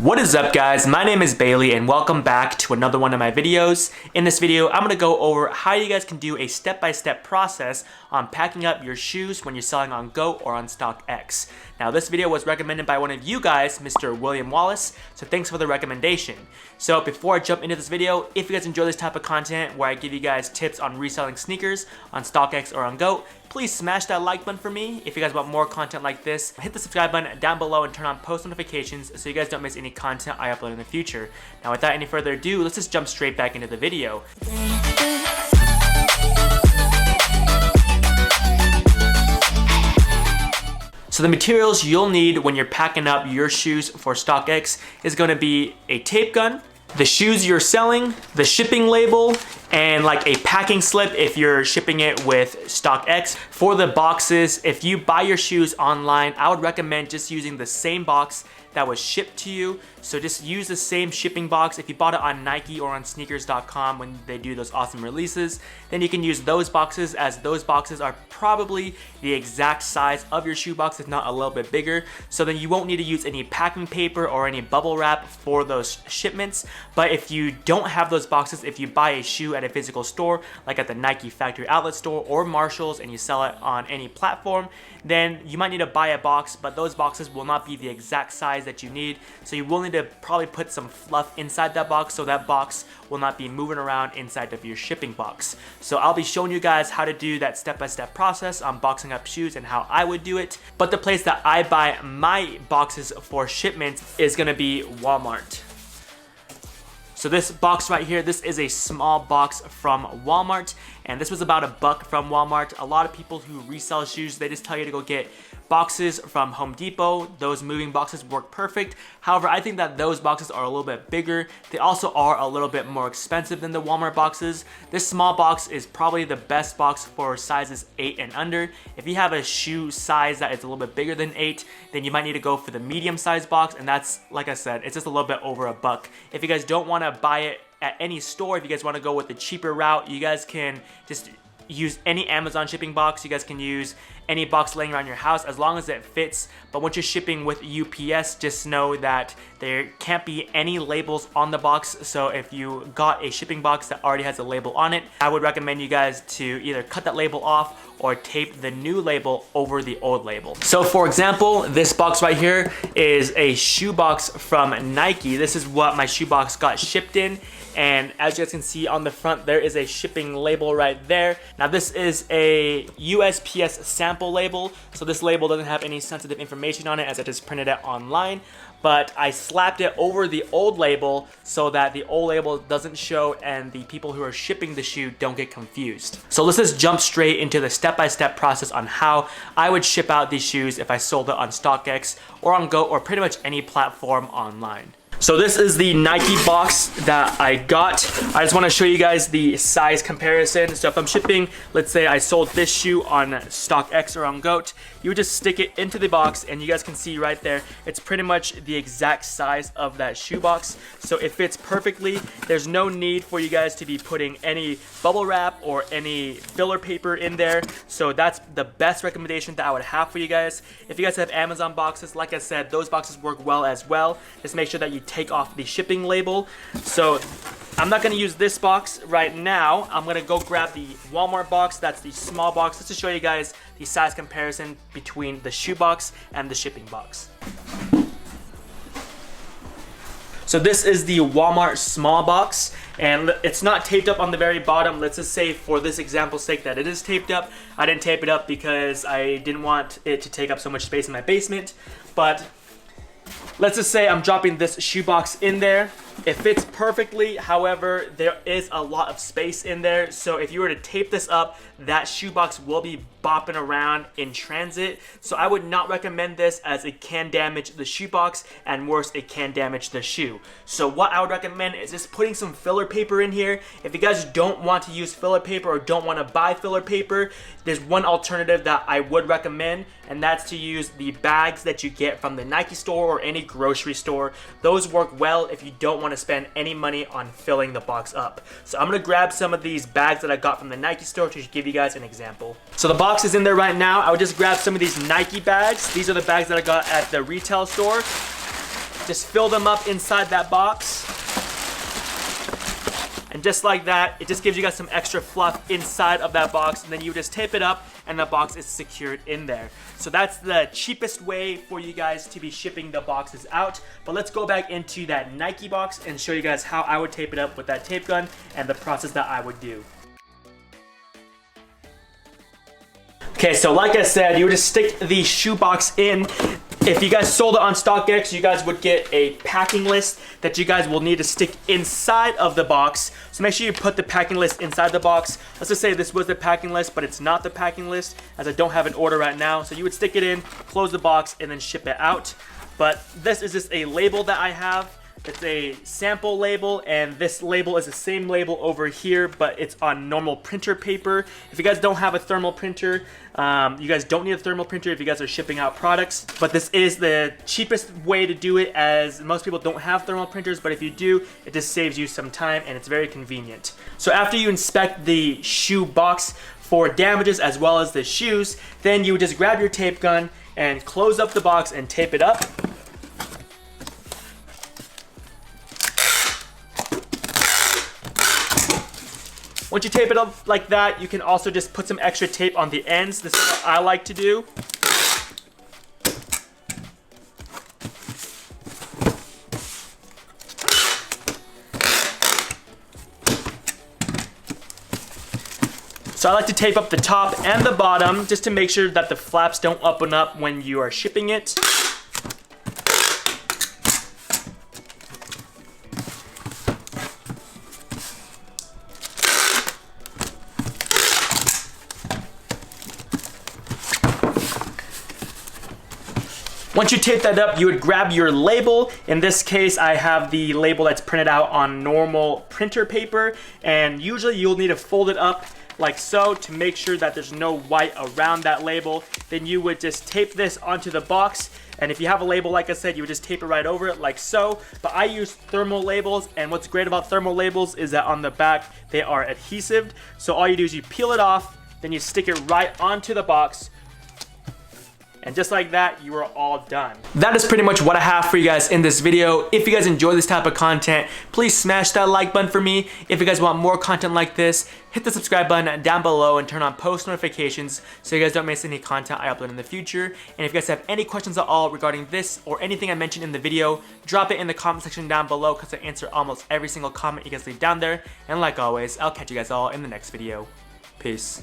What is up, guys? My name is Bailey and welcome back to another one of my videos. In this video, I'm going to go over how you guys can do a step-by-step process on packing up your shoes when you're selling on GOAT or on StockX. Now, this video was recommended by one of you guys, Mr. William Wallace, so thanks for the recommendation. So before I jump into this video, if you guys enjoy this type of content where I give you guys tips on reselling sneakers on StockX or on GOAT, please smash that like button for me. If you guys want more content like this, hit the subscribe button down below and turn on post notifications so you guys don't miss any content I upload in the future. Now, without any further ado, let's just jump straight back into the video. So the materials you'll need when you're packing up your shoes for StockX is going to be a tape gun, the shoes you're selling, the shipping label, and like a packing slip if you're shipping it with StockX. For the boxes, if you buy your shoes online, I would recommend just using the same box that was shipped to you. So just use the same shipping box. If you bought it on Nike or on sneakers.com when they do those awesome releases, then you can use those boxes, as those boxes are probably the exact size of your shoe box, if not a little bit bigger. So then you won't need to use any packing paper or any bubble wrap for those shipments. But if you don't have those boxes, if you buy a shoe at a physical store, like at the Nike factory outlet store or Marshalls, and you sell it on any platform, then you might need to buy a box, but those boxes will not be the exact size that you need. So you will need to probably put some fluff inside that box so that box will not be moving around inside of your shipping box. So I'll be showing you guys how to do that step-by-step process on boxing up shoes and how I would do it. But the place that I buy my boxes for shipments is gonna be Walmart. So this box right here, this is a small box from Walmart, and this was about $1 from Walmart. A lot of people who resell shoes, they just tell you to go get boxes from Home Depot. Those moving boxes work perfect. However, I think that those boxes are a little bit bigger. They also are a little bit more expensive than the Walmart boxes. This small box is probably the best box for sizes 8 and under. If you have a shoe size that is a little bit bigger than 8, then you might need to go for the medium size box, and that's, like I said, it's just a little bit over $1. If you guys don't want to buy it at any store, if you guys want to go with the cheaper route, you guys can just use any Amazon shipping box. You guys can use any box laying around your house as long as it fits. But once you're shipping with UPS, just know that there can't be any labels on the box. So if you got a shipping box that already has a label on it, I would recommend you guys to either cut that label off or tape the new label over the old label. So for example, this box right here is a shoe box from Nike. This is what my shoe box got shipped in. And as you guys can see on the front, there is a shipping label right there. Now this is a USPS sample label. So this label doesn't have any sensitive information on it, as I just printed it online. But I slapped it over the old label so that the old label doesn't show and the people who are shipping the shoe don't get confused. So let's just jump straight into the step-by-step process on how I would ship out these shoes if I sold it on StockX or on GOAT or pretty much any platform online. So this is the Nike box that I got. I just want to show you guys the size comparison. So if I'm shipping, let's say I sold this shoe on StockX or on GOAT, you would just stick it into the box and you guys can see right there, it's pretty much the exact size of that shoe box. So it fits perfectly. There's no need for you guys to be putting any bubble wrap or any filler paper in there. So that's the best recommendation that I would have for you guys. If you guys have Amazon boxes, like I said, those boxes work well as well. Just make sure that you take off the shipping label. So I'm not going to use this box right now. I'm going to go grab the Walmart box. That's the small box, just to show you guys the size comparison between the shoe box and the shipping box. So this is the Walmart small box, and it's not taped up on the very bottom. Let's just say for this example's sake that it is taped up. I didn't tape it up because I didn't want it to take up so much space in my basement. But let's just say I'm dropping this shoe box in there. It fits perfectly. However, there is a lot of space in there. So if you were to tape this up, that shoe box will be bopping around in transit. So I would not recommend this, as it can damage the shoe box, and worse, it can damage the shoe. So what I would recommend is just putting some filler paper in here. If you guys don't want to use filler paper or don't want to buy filler paper, there's one alternative that I would recommend, and that's to use the bags that you get from the Nike store or any grocery store. Those work well if you don't want to spend any money on filling the box up. So I'm gonna grab some of these bags that I got from the Nike store to give you guys an example. So the box is in there right now. I would just grab some of these Nike bags. These are the bags that I got at the retail store. just fill them up inside that box. And just like that, it just gives you guys some extra fluff inside of that box, and then you just tape it up and the box is secured in there. So that's the cheapest way for you guys to be shipping the boxes out. But let's go back into that Nike box and show you guys how I would tape it up with that tape gun and the process that I would do. Okay, so like I said, you would just stick the shoe box in. If you guys sold it on StockX, you guys would get a packing list that you guys will need to stick inside of the box. So make sure you put the packing list inside the box. Let's just say this was the packing list, but it's not the packing list as I don't have an order right now. So you would stick it in, close the box, and then ship it out. But this is just a label that I have. It's a sample label, and this label is the same label over here, but it's on normal printer paper. If you guys don't have a thermal printer, you guys don't need a thermal printer if you guys are shipping out products. But this is the cheapest way to do it, as most people don't have thermal printers, but if you do, it just saves you some time and it's very convenient. So after you inspect the shoe box for damages as well as the shoes, then you would just grab your tape gun and close up the box and tape it up. Once you tape it up like that, you can also just put some extra tape on the ends. This is what I like to do. So I like to tape up the top and the bottom just to make sure that the flaps don't open up when you are shipping it. Once you tape that up, you would grab your label. In this case, I have the label that's printed out on normal printer paper, and usually you'll need to fold it up like so to make sure that there's no white around that label. Then you would just tape this onto the box, and if you have a label, like I said, you would just tape it right over it like so. But I use thermal labels, and what's great about thermal labels is that on the back, they are adhesive. So all you do is you peel it off, then you stick it right onto the box, and just like that, you are all done. That is pretty much what I have for you guys in this video. If you guys enjoy this type of content, please smash that like button for me. If you guys want more content like this, hit the subscribe button down below and turn on post notifications so you guys don't miss any content I upload in the future. And if you guys have any questions at all regarding this or anything I mentioned in the video, drop it in the comment section down below because I answer almost every single comment you guys leave down there. And like always, I'll catch you guys all in the next video. Peace.